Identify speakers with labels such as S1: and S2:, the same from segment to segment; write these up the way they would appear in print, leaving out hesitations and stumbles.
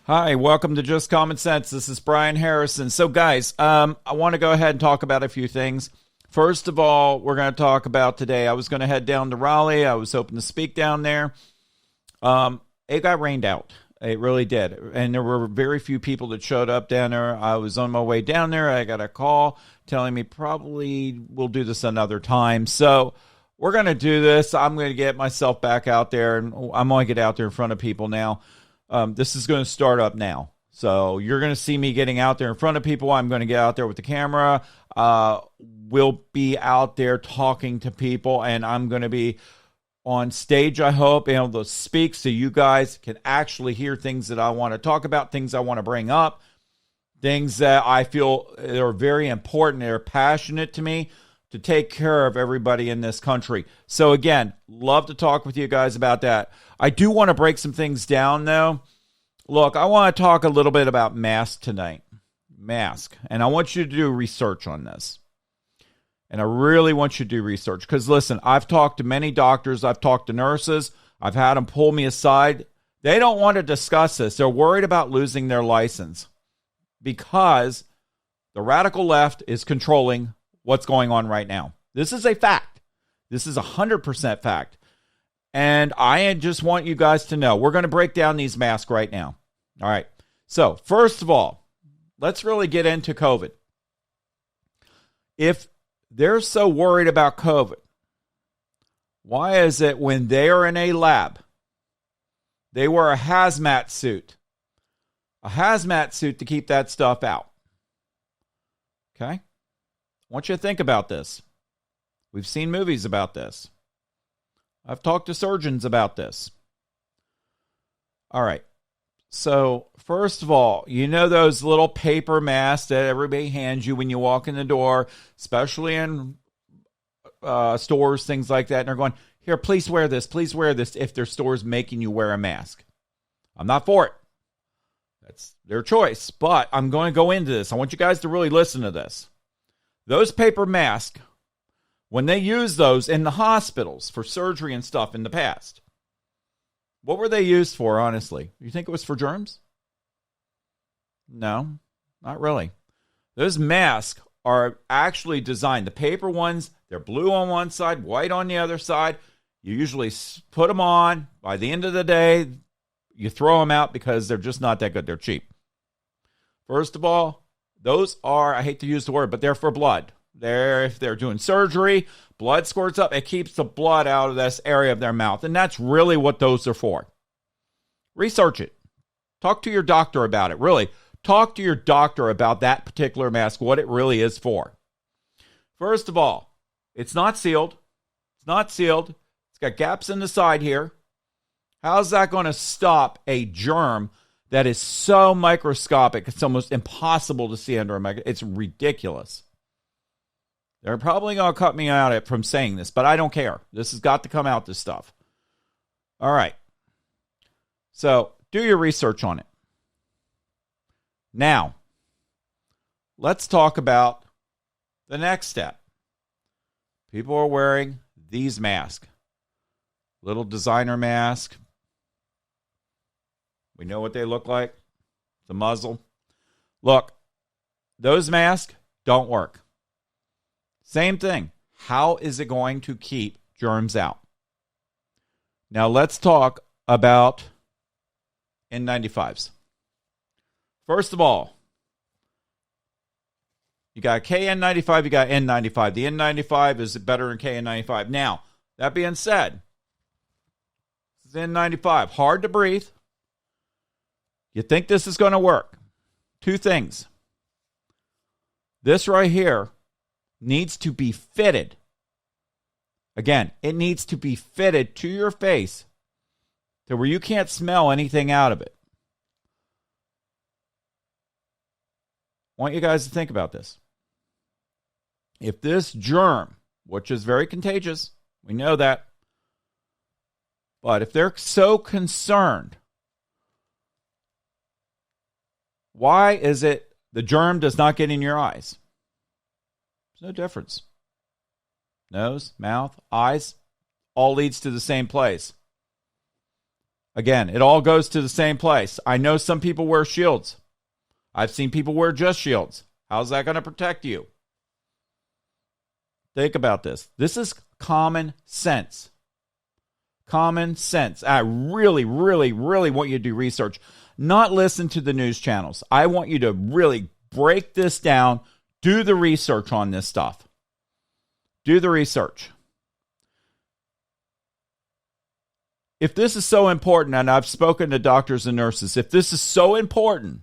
S1: Hi, welcome to Just Common Sense. This is Brian Harrison. So, guys, I want to go ahead and talk about a few things. First of all, we're going to talk about today. I was going to head down to Raleigh. I was hoping to speak down there. It got rained out. It really did. And there were very few people that showed up down there. I was on my way down there. I got a call telling me probably we'll do this another time. So we're going to do this. I'm going to get myself back out there, and I'm going to get out there in front of people now. This is going to start up now. So you're going to see me getting out there in front of people. I'm going to get out there with the camera. We'll be out there talking to people, and I'm going to be on stage, I hope, able to speak so you guys can actually hear things that I want to talk about, things I want to bring up, things that I feel are very important. They're passionate to me to take care of everybody in this country. So again, love to talk with you guys about that. I do want to break some things down, though. Look, I want to talk a little bit about mask tonight. Mask. And I want you to do research on this. And I really want you to do research. Because listen, I've talked to many doctors. I've talked to nurses. I've had them pull me aside. They don't want to discuss this. They're worried about losing their license. Because the radical left is controlling what's going on right now. This is a fact. This is 100% fact. And I just want you guys to know, we're going to break down these masks right now. All right. So, first of all, let's really get into COVID. If they're so worried about COVID, why is it when they are in a lab, they wear a hazmat suit? A hazmat suit to keep that stuff out. Okay? I want you to think about this. We've seen movies about this. I've talked to surgeons about this. All right. So, first of all, you know those little paper masks that everybody hands you when you walk in the door, especially in stores, things like that. And they're going, here, please wear this if their store's making you wear a mask. I'm not for it. That's their choice. But I'm going to go into this. I want you guys to really listen to this. Those paper masks, when they use those in the hospitals for surgery and stuff in the past, what were they used for, honestly? You think it was for germs? No, not really. Those masks are actually designed. The paper ones, they're blue on one side, white on the other side. You usually put them on. By the end of the day, you throw them out because they're just not that good. They're cheap. First of all, those are, I hate to use the word, but they're for blood. If they're doing surgery, blood squirts up. It keeps the blood out of this area of their mouth. And that's really what those are for. Research it. Talk to your doctor about it. Really, talk to your doctor about that particular mask, what it really is for. First of all, it's not sealed. It's not sealed. It's got gaps in the side here. How's that going to stop a germ that is so microscopic, it's almost impossible to see under a microscope? It's ridiculous. They're probably going to cut me out from saying this, but I don't care. This has got to come out, this stuff. All right. So, do your research on it. Now, let's talk about the next step. People are wearing these masks. Little designer mask. We know what they look like. The muzzle. Look, those masks don't work. Same thing. How is it going to keep germs out? Now let's talk about N95s. First of all, you got KN95, you got N95. The N95 is better than KN95. Now, that being said, this is N95. Hard to breathe. You think this is going to work? Two things. This right here needs to be fitted. Again, it needs to be fitted to your face to where you can't smell anything out of it. I want you guys to think about this. If this germ, which is very contagious, we know that, but if they're so concerned, why is it the germ does not get in your eyes? There's no difference. Nose, mouth, eyes, all leads to the same place. Again, it all goes to the same place. I know some people wear shields. I've seen people wear just shields. How's that going to protect you? Think about this. This is common sense. Common sense. I really, really, really want you to do research. Not listen to the news channels. I want you to really break this down. Do the research on this stuff. Do the research. If this is so important, and I've spoken to doctors and nurses, if this is so important,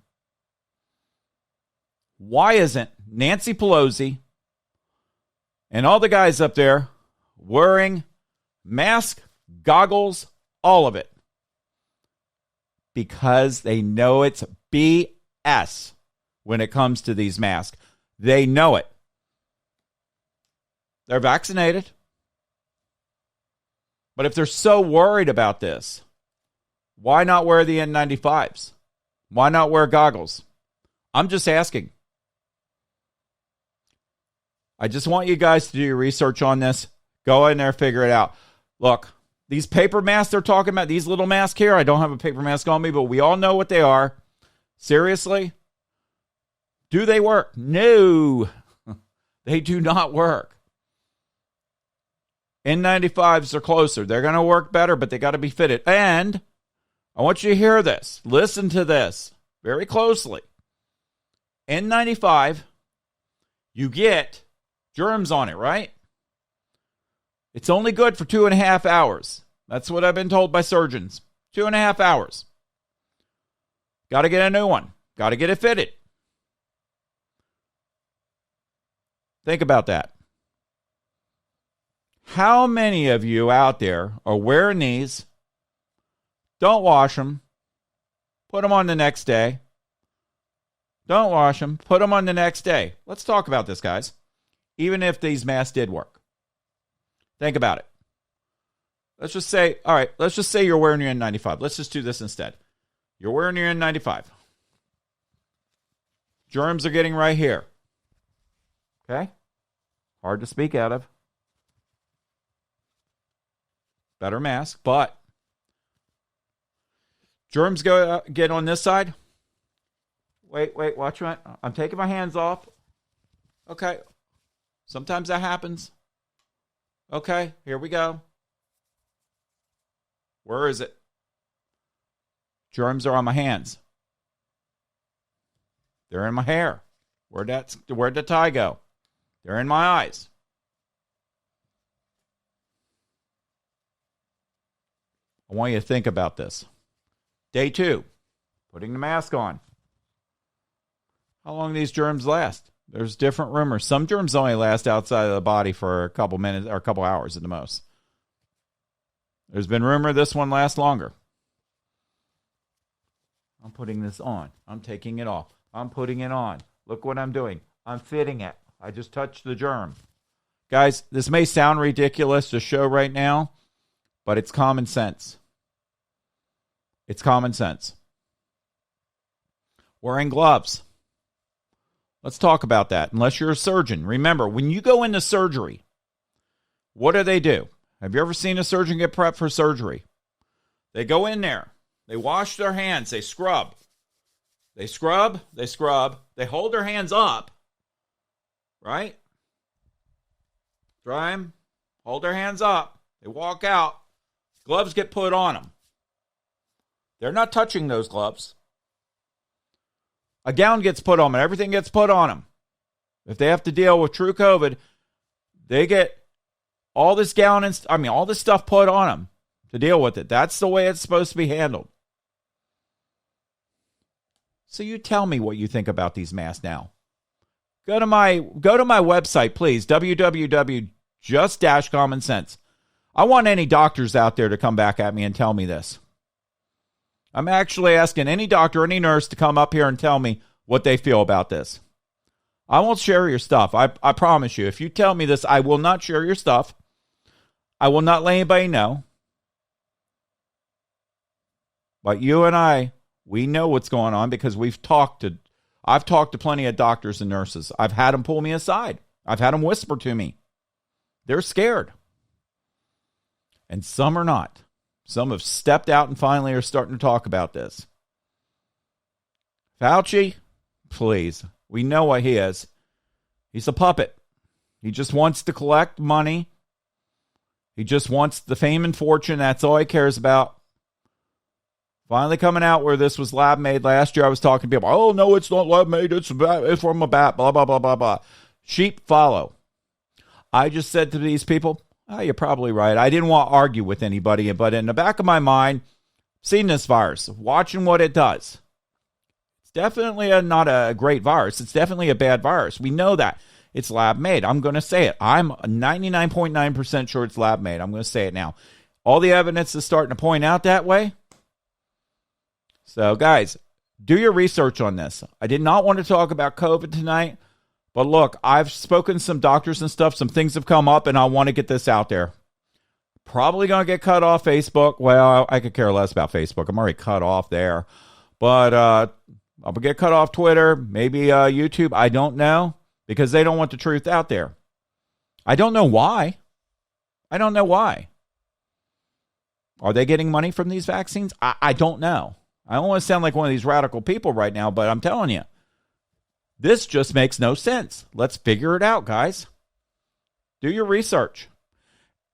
S1: why isn't Nancy Pelosi and all the guys up there wearing masks, goggles, all of it? Because they know it's BS when it comes to these masks. They know it. They're vaccinated. But if they're so worried about this, why not wear the N95s? Why not wear goggles? I'm just asking. I just want you guys to do your research on this. Go in there, figure it out. Look, these paper masks they're talking about, these little masks here, I don't have a paper mask on me, but we all know what they are. Seriously? Do they work? No, they do not work. N95s are closer. They're going to work better, but they got to be fitted. And I want you to hear this. Listen to this very closely. N95, you get germs on it, right? It's only good for 2.5 hours. That's what I've been told by surgeons. 2.5 hours. Got to get a new one. Got to get it fitted. Think about that. How many of you out there are wearing these, don't wash them, put them on the next day, don't wash them, put them on the next day? Let's talk about this, guys. Even if these masks did work. Think about it. Let's just say, all right, let's just say you're wearing your N95. Let's just do this instead. You're wearing your N95. Germs are getting right here. Okay? Hard to speak out of. Better mask, but germs get on this side. Wait, watch me. I'm taking my hands off. Okay. Sometimes that happens. Okay, here we go. Where is it? Germs are on my hands. They're in my hair. Where'd the tie go? They're in my eyes. I want you to think about this. Day 2, putting the mask on. How long do these germs last? There's different rumors. Some germs only last outside of the body for a couple minutes or a couple hours at the most. There's been rumor this one lasts longer. I'm putting this on. I'm taking it off. I'm putting it on. Look what I'm doing. I'm fitting it. I just touched the germ. Guys, this may sound ridiculous to show right now, but it's common sense. It's common sense. Wearing gloves. Let's talk about that. Unless you're a surgeon. Remember, when you go into surgery, what do? Have you ever seen a surgeon get prepped for surgery? They go in there. They wash their hands. They scrub. They scrub. They scrub. They hold their hands up. Right? Dry them. Hold their hands up. They walk out. Gloves get put on them. They're not touching those gloves. A gown gets put on them. Everything gets put on them. If they have to deal with true COVID, they get all this gown and all this stuff put on them to deal with it. That's the way it's supposed to be handled. So you tell me what you think about these masks now. Go to my website, please. www.just-commonsense. I want any doctors out there to come back at me and tell me this. I'm actually asking any doctor, any nurse to come up here and tell me what they feel about this. I won't share your stuff. I promise you. If you tell me this, I will not share your stuff. I will not let anybody know. But you and I, we know what's going on because I've talked to plenty of doctors and nurses. I've had them pull me aside. I've had them whisper to me. They're scared. And some are not. Some have stepped out and finally are starting to talk about this. Fauci, please. We know what he is. He's a puppet. He just wants to collect money. He just wants the fame and fortune. That's all he cares about. Finally coming out where this was lab made. Last year I was talking to people. Oh, no, it's not lab made. It's from a bat. Blah, blah, blah, blah, blah. Sheep follow. I just said to these people, oh, you're probably right. I didn't want to argue with anybody, but in the back of my mind, seeing this virus, watching what it does. It's definitely not a great virus. It's definitely a bad virus. We know that. It's lab made. I'm going to say it. I'm 99.9% sure it's lab made. I'm going to say it now. All the evidence is starting to point out that way. So, guys, do your research on this. I did not want to talk about COVID tonight, but look, I've spoken to some doctors and stuff. Some things have come up, and I want to get this out there. Probably going to get cut off Facebook. Well, I could care less about Facebook. I'm already cut off there. But I'll get cut off Twitter, maybe YouTube. I don't know, because they don't want the truth out there. I don't know why. I don't know why. Are they getting money from these vaccines? I don't know. I don't want to sound like one of these radical people right now, but I'm telling you, this just makes no sense. Let's figure it out, guys. Do your research.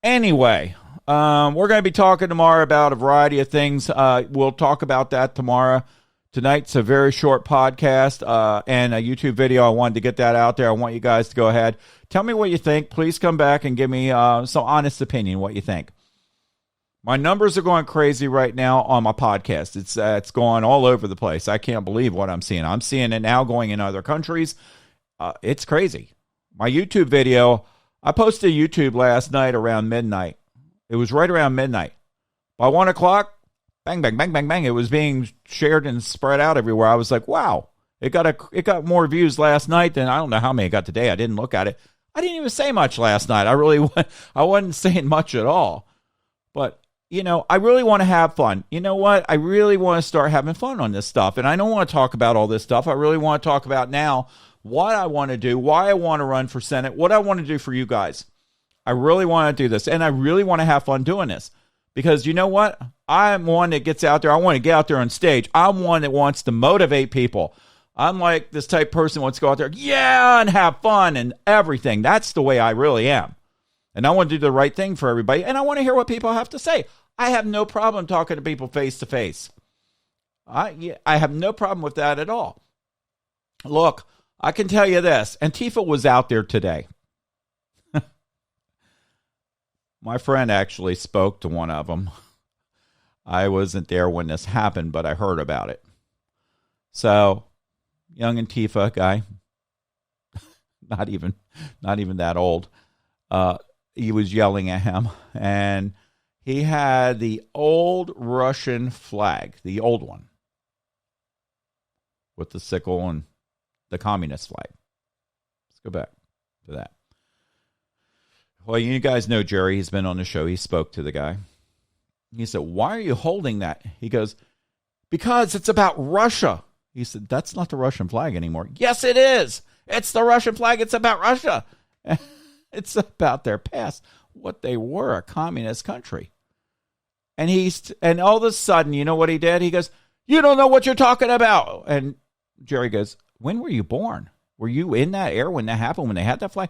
S1: Anyway, we're going to be talking tomorrow about a variety of things. We'll talk about that tomorrow. Tonight's a very short podcast and a YouTube video. I wanted to get that out there. I want you guys to go ahead. Tell me what you think. Please come back and give me some honest opinion, what you think. My numbers are going crazy right now on my podcast. It's going all over the place. I can't believe what I'm seeing. I'm seeing it now going in other countries. It's crazy. My YouTube video, I posted YouTube last night around midnight. It was right around midnight. By 1 o'clock, bang, bang, bang, bang, bang. It was being shared and spread out everywhere. I was like, wow. It got more views last night than I don't know how many it got today. I didn't look at it. I didn't even say much last night. I wasn't saying much at all. But you know, I really want to have fun. You know what? I really want to start having fun on this stuff. And I don't want to talk about all this stuff. I really want to talk about now what I want to do, why I want to run for Senate, what I want to do for you guys. I really want to do this. And I really want to have fun doing this. Because you know what? I'm one that gets out there. I want to get out there on stage. I'm one that wants to motivate people. I'm like this type of person who wants to go out there, yeah, and have fun and everything. That's the way I really am. And I want to do the right thing for everybody. And I want to hear what people have to say. I have no problem talking to people face to face. I have no problem with that at all. Look, I can tell you this. Antifa was out there today. My friend actually spoke to one of them. I wasn't there when this happened, but I heard about it. So, young Antifa guy, not even that old, he was yelling at him, and he had the old Russian flag, the old one, with the sickle and the communist flag. Let's go back to that. Well, you guys know Jerry. He's been on the show. He spoke to the guy. He said, why are you holding that? He goes, because it's about Russia. He said, that's not the Russian flag anymore. Yes, it is. It's the Russian flag. It's about Russia. It's about their past, what they were, a communist country. And all of a sudden, you know what he did? He goes, you don't know what you're talking about. And Jerry goes, when were you born? Were you in that era when that happened, when they had that flag?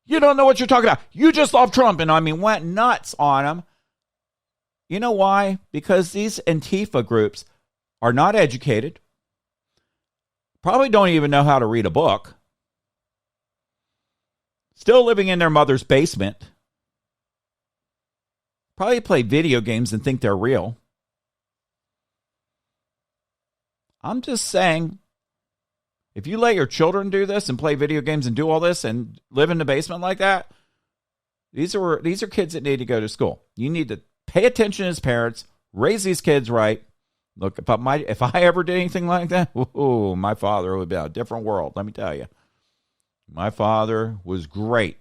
S1: You don't know what you're talking about. You just love Trump. And went nuts on him. You know why? Because these Antifa groups are not educated. Probably don't even know how to read a book. Still living in their mother's basement. Probably play video games and think they're real. I'm just saying, if you let your children do this and play video games and do all this and live in the basement like that, these are kids that need to go to school. You need to pay attention as parents, raise these kids right. Look, if I ever did anything like that, my father would be a different world, let me tell you. My father was great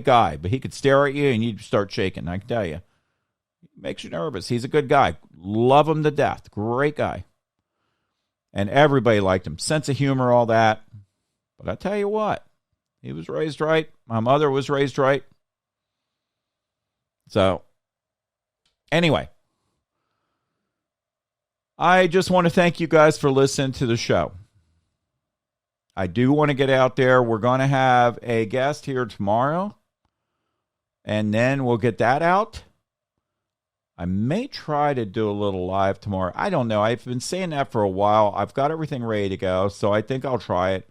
S1: guy, but he could stare at you and you'd start shaking, I can tell you. It makes you nervous. He's a good guy. Love him to death. Great guy. And everybody liked him. Sense of humor, all that. But I tell you what, he was raised right. My mother was raised right. So, anyway, I just want to thank you guys for listening to the show. I do want to get out there. We're going to have a guest here tomorrow, and then we'll get that out. I may try to do a little live tomorrow. I don't know. I've been saying that for a while. I've got everything ready to go, so I think I'll try it.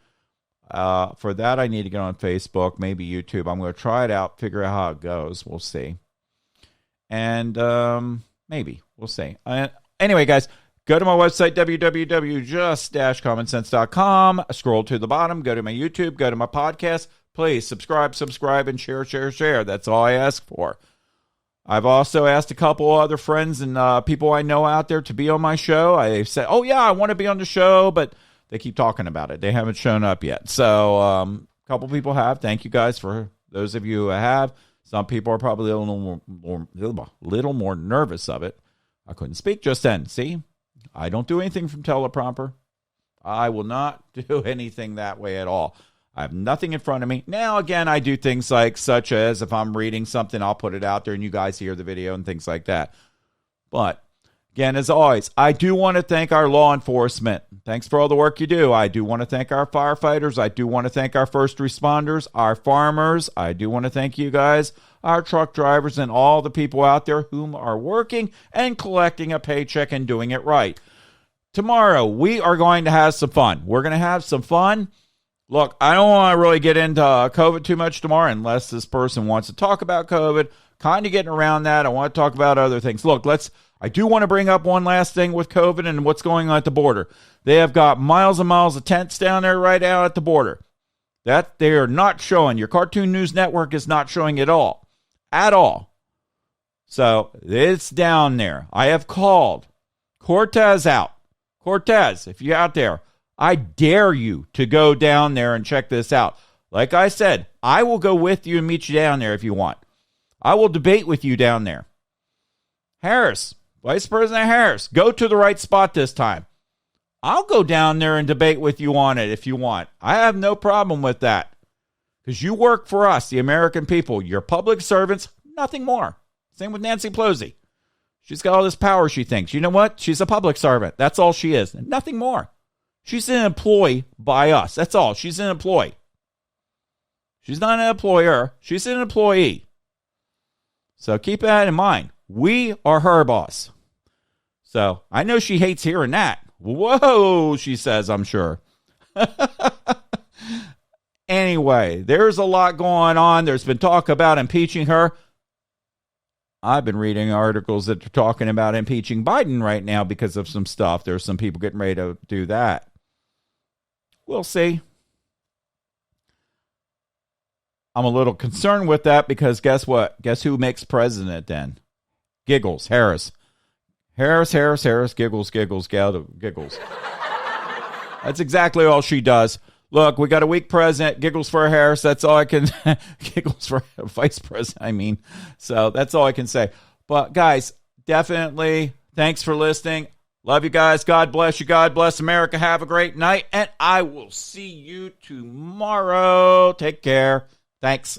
S1: For that, I need to get on Facebook, maybe YouTube. I'm going to try it out, figure out how it goes. We'll see. And maybe. We'll see. Anyway, guys, go to my website, www.just-commonsense.com. Scroll to the bottom. Go to my YouTube. Go to my podcast. Please subscribe, and share. That's all I ask for. I've also asked a couple other friends and people I know out there to be on my show. I said, oh, yeah, I want to be on the show, but they keep talking about it. They haven't shown up yet. So a couple people have. Thank you guys for those of you who have. Some people are probably a little more nervous of it. I couldn't speak just then. See, I don't do anything from teleprompter. I will not do anything that way at all. I have nothing in front of me. Now, again, I do things such as if I'm reading something, I'll put it out there and you guys hear the video and things like that. But again, as always, I do want to thank our law enforcement. Thanks for all the work you do. I do want to thank our firefighters. I do want to thank our first responders, our farmers. I do want to thank you guys, our truck drivers, and all the people out there whom are working and collecting a paycheck and doing it right. Tomorrow, we are going to have some fun. We're going to have some fun. Look, I don't want to really get into COVID too much tomorrow unless this person wants to talk about COVID. Kind of getting around that. I want to talk about other things. Look, I do want to bring up one last thing with COVID and what's going on at the border. They have got miles and miles of tents down there right out at the border. That they are not showing. Your Cartoon News Network is not showing it all. At all. So it's down there. I have called Cortez out. Cortez, if you're out there, I dare you to go down there and check this out. Like I said, I will go with you and meet you down there if you want. I will debate with you down there. Harris, Vice President Harris, go to the right spot this time. I'll go down there and debate with you on it if you want. I have no problem with that. Because you work for us, the American people. You're public servants, nothing more. Same with Nancy Pelosi. She's got all this power, she thinks. You know what? She's a public servant. That's all she is. Nothing more. She's an employee by us. That's all. She's an employee. She's not an employer. She's an employee. So keep that in mind. We are her boss. So I know she hates hearing that. Whoa, she says, I'm sure. Anyway, there's a lot going on. There's been talk about impeaching her. I've been reading articles that are talking about impeaching Biden right now because of some stuff. There's some people getting ready to do that. We'll see. I'm a little concerned with that because guess what? Guess who makes president then? Giggles, Harris. Harris, giggles. That's exactly all she does. Look, we got a weak president. Giggles for Harris. That's all I can. Giggles for vice president, I mean. So that's all I can say. But guys, definitely thanks for listening. Love you guys. God bless you. God bless America. Have a great night. And I will see you tomorrow. Take care. Thanks.